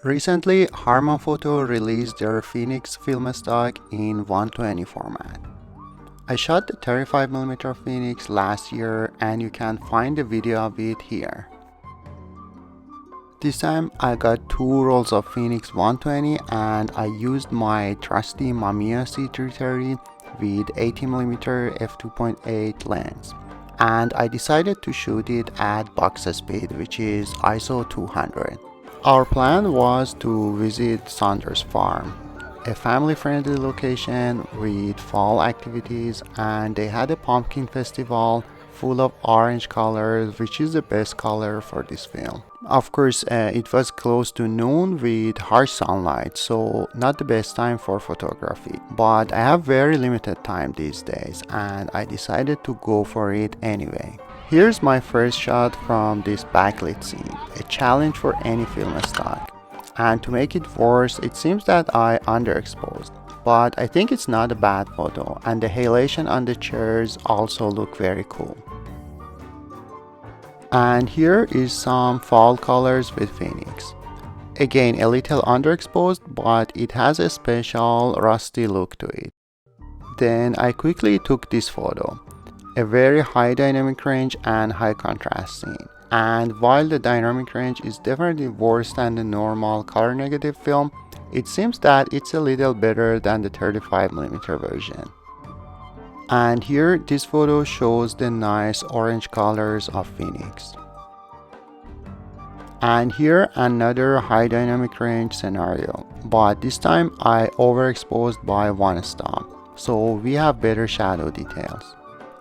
Recently, Harman Photo released their Phoenix film stock in 120 format. I shot the 35mm Phoenix last year and you can find the video of it here. This time I got two rolls of Phoenix 120 and I used my trusty Mamiya C330 with 80mm f2.8 lens. And I decided to shoot it at box speed, which is ISO 200. Our plan was to visit Saunders Farm, a family-friendly location with fall activities, and they had a pumpkin festival full of orange colors, which is the best color for this film. Of course, it was close to noon with harsh sunlight, so not the best time for photography. But I have very limited time these days, and I decided to go for it anyway. Here's my first shot from this backlit scene, a challenge for any film stock. And to make it worse, it seems that I underexposed. But I think it's not a bad photo, and the halation on the chairs also look very cool. And here is some fall colors with Phoenix. Again, a little underexposed, but it has a special rusty look to it. Then I quickly took this photo. A very high dynamic range and high contrast scene. And while the dynamic range is definitely worse than the normal color negative film, it seems that it's a little better than the 35mm version. And here this photo shows the nice orange colors of Phoenix. And here another high dynamic range scenario, but this time I overexposed by one stop, so we have better shadow details.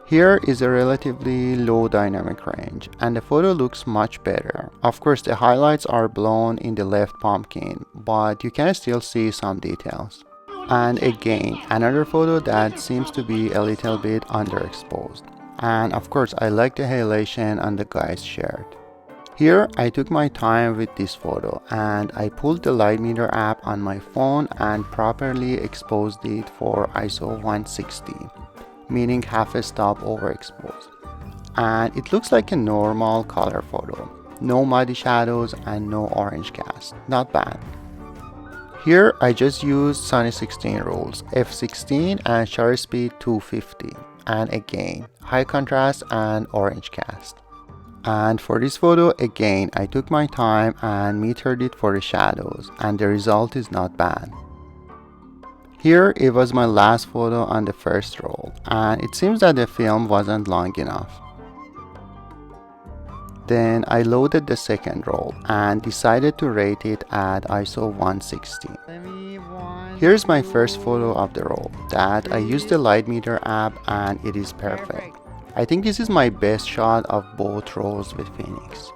Here is a relatively low dynamic range and the photo looks much better. Of course the highlights are blown in the left pumpkin, but you can still see some details. And again, another photo that seems to be a little bit underexposed. And of course I like the halation on the guy's shirt. Here I took my time with this photo and I pulled the light meter app on my phone and properly exposed it for ISO 160. Meaning half a stop overexposed. And it looks like a normal color photo. No muddy shadows and no orange cast. Not bad. Here I just used Sunny 16 rules, f16 and shutter speed 250. And again, high contrast and orange cast. And for this photo, again, I took my time and metered it for the shadows, and the result is not bad. Here it was my last photo on the first roll, and it seems that the film wasn't long enough. Then I loaded the second roll and decided to rate it at ISO 160. Here's my first photo of the roll that I used the light meter app and it is perfect. I think this is my best shot of both rolls with Phoenix.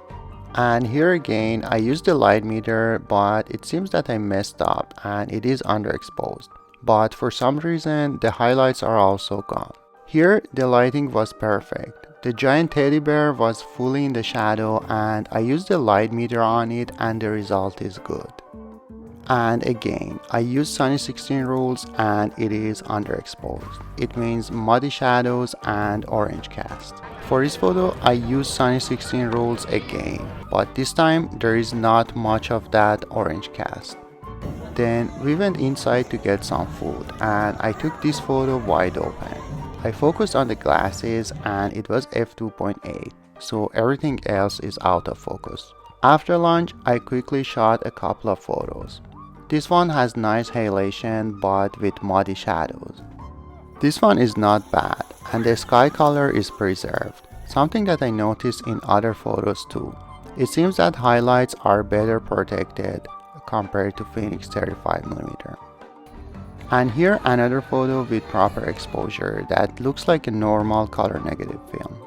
And here again I used the light meter, but it seems that I messed up and it is underexposed. But for some reason the highlights are also gone. Here the lighting was perfect. The giant teddy bear was fully in the shadow and I used the light meter on it and the result is good. And again, I used Sunny 16 rules and it is underexposed. It means muddy shadows and orange cast. For this photo, I used Sunny 16 rules again, but this time there is not much of that orange cast. Then we went inside to get some food and I took this photo wide open. I focused on the glasses and it was f2.8, so everything else is out of focus. After lunch, I quickly shot a couple of photos. This one has nice halation but with muddy shadows. This one is not bad and the sky color is preserved, something that I noticed in other photos too. It seems that highlights are better protected compared to Phoenix 35mm. And here another photo with proper exposure that looks like a normal color negative film.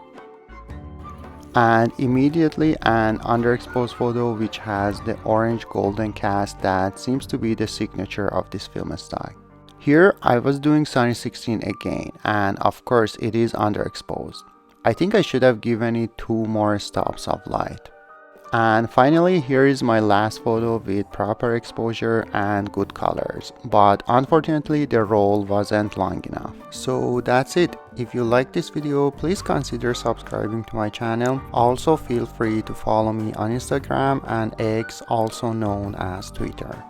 And immediately an underexposed photo which has the orange golden cast that seems to be the signature of this film stock. Here I was doing Sunny 16 again and of course it is underexposed. I think I should have given it 2 more stops of light. And finally, here is my last photo with proper exposure and good colors, but unfortunately the roll wasn't long enough. So that's it. If you like this video, please consider subscribing to my channel. Also feel free to follow me on Instagram and X, also known as Twitter.